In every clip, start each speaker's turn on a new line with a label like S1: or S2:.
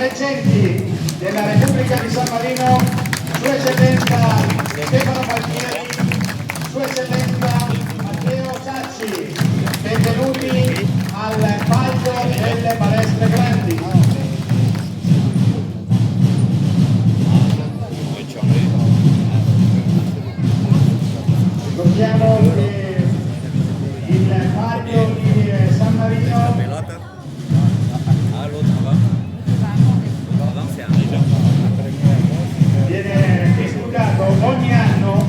S1: reggenti della Repubblica di San Marino, Sua Eccellenza Stefano Palmieri, Sua Eccellenza Matteo Ciacci, benvenuti al palco delle palestre grandi. Ricordiamo che il palco di San Marino viene discusso ogni anno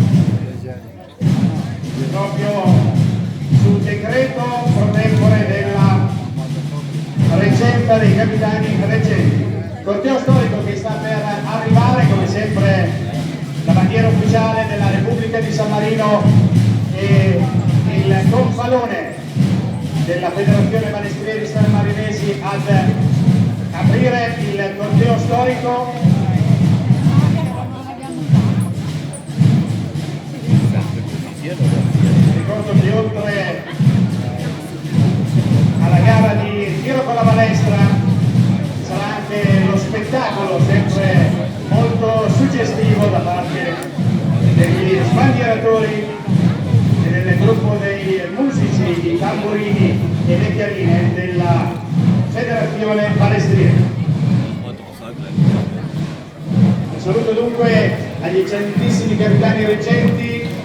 S1: proprio sul decreto pro tempore della reggenza dei capitani reggenti. Corteo storico che sta per arrivare, come sempre la bandiera ufficiale della Repubblica di San Marino e il gonfalone della Federazione Balestrieri Sanmarinesi ad aprire il corteo storico. Ricordo che oltre alla gara di tiro con la balestra sarà anche lo spettacolo sempre molto suggestivo da parte degli sbandieratori e del gruppo dei musici, di tamburini e vecchiarine della Federazione Balestrieri. Un saluto dunque agli eccellentissimi capitani reggenti,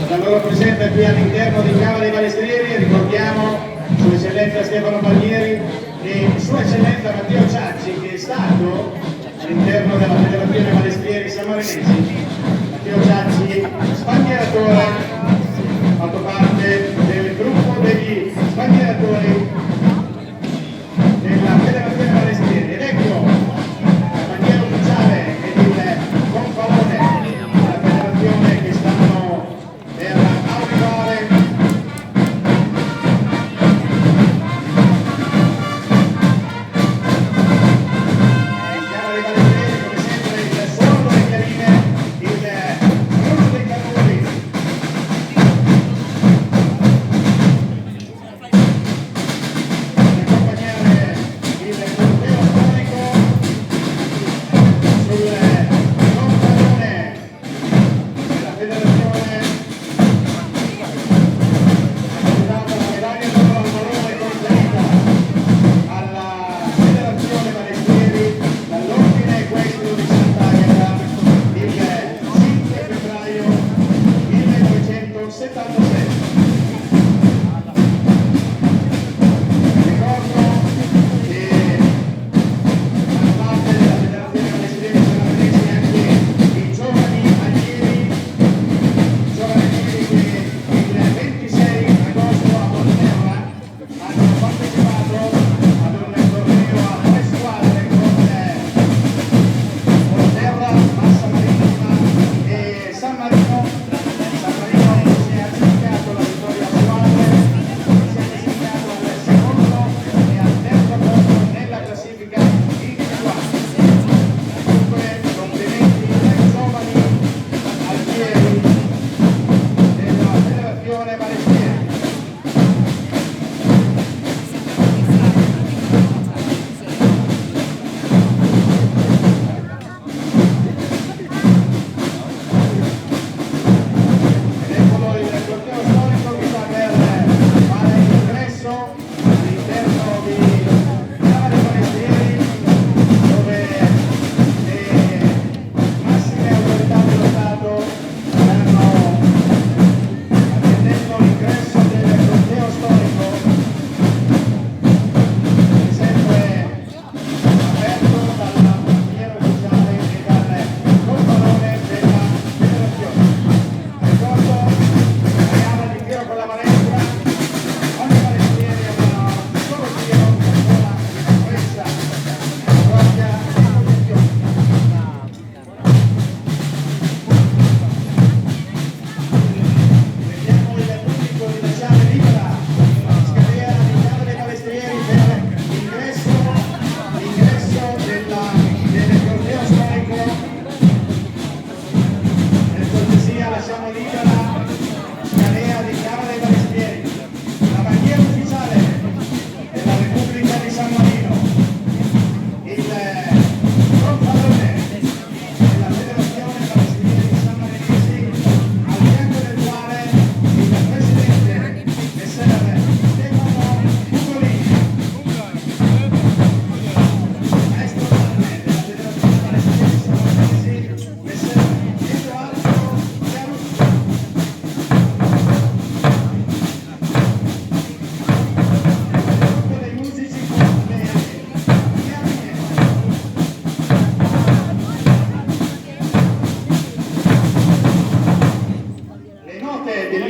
S1: la loro presenza qui all'interno di Cava dei Balestrieri. Ricordiamo Sua Eccellenza Stefano Palmieri e Sua Eccellenza Matteo Ciacci, che è stato all'interno della Federazione Balestrieri Sanmarinesi. Matteo Ciacci, sbandieratore, ha fatto parte del gruppo degli sbandieratori della Federazione Balestrieri. Ed ecco la bandiera ufficiale ed il gonfalone della federazione che stanno per arrivare. Chiara dei Balestrieri, come sempre il suono delle chiarine, il brullo dei cannoni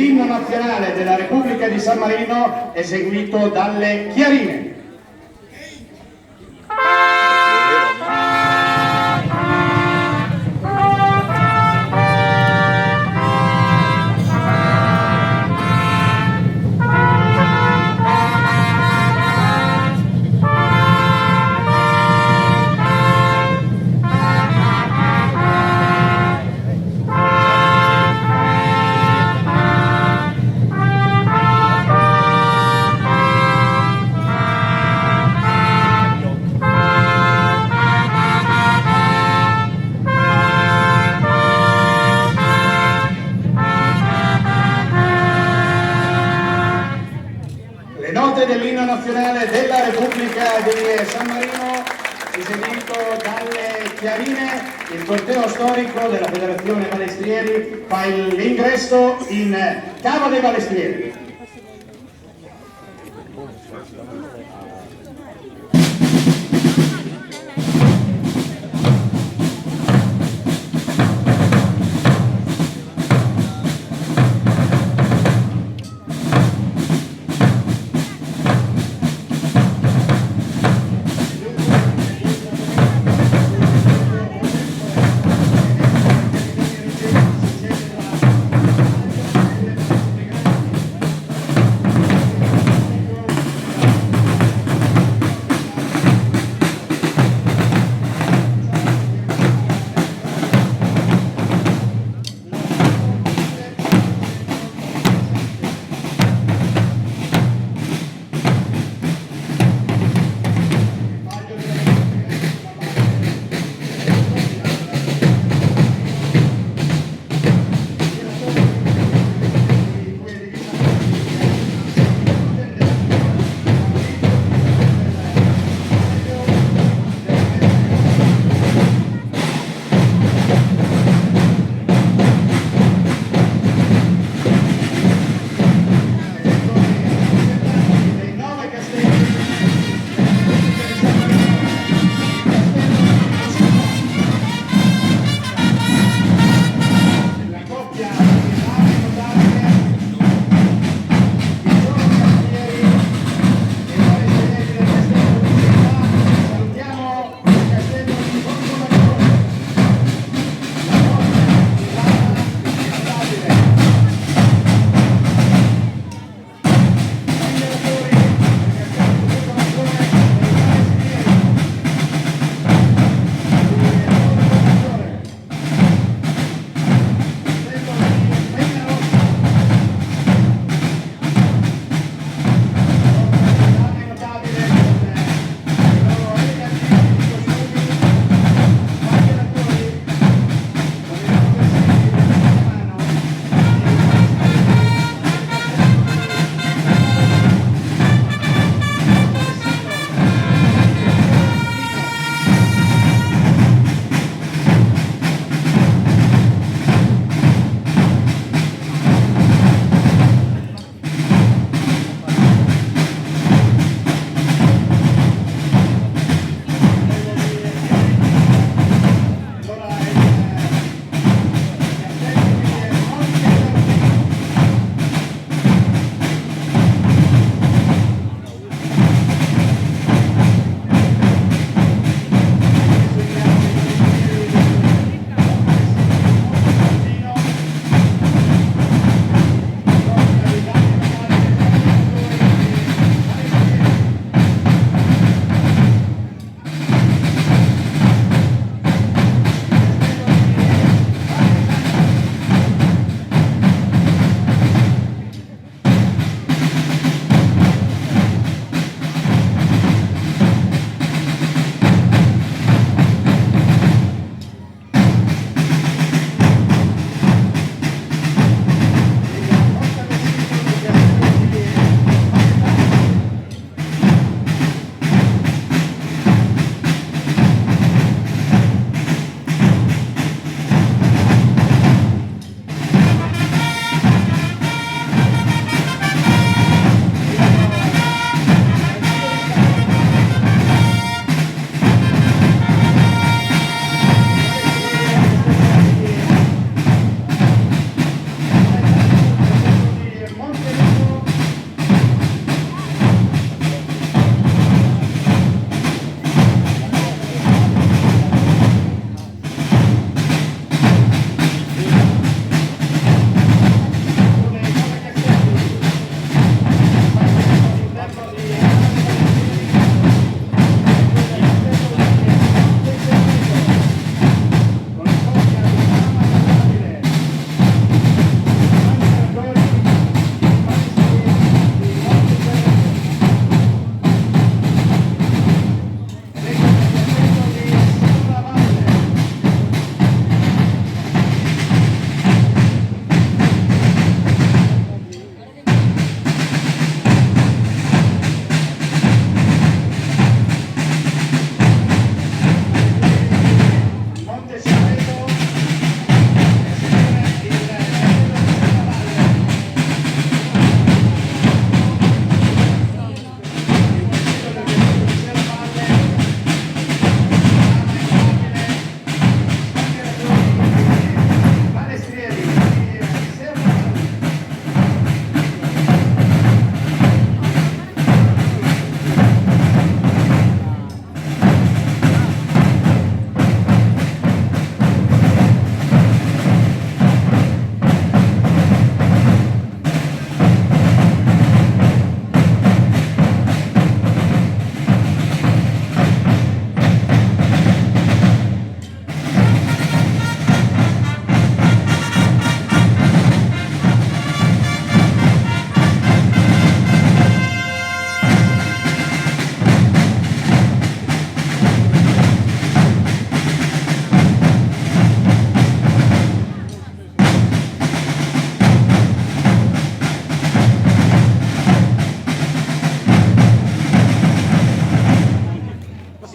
S1: dell'inno nazionale della Repubblica di San Marino eseguito dalle Chiarine. Dell'inno nazionale della Repubblica di San Marino, eseguito dalle Chiarine. Il corteo storico della Federazione Balestrieri fa l'ingresso in Cava dei Balestrieri.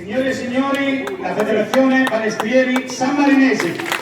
S1: Signore e signori, la Federazione Palestrieri Sammarinesi.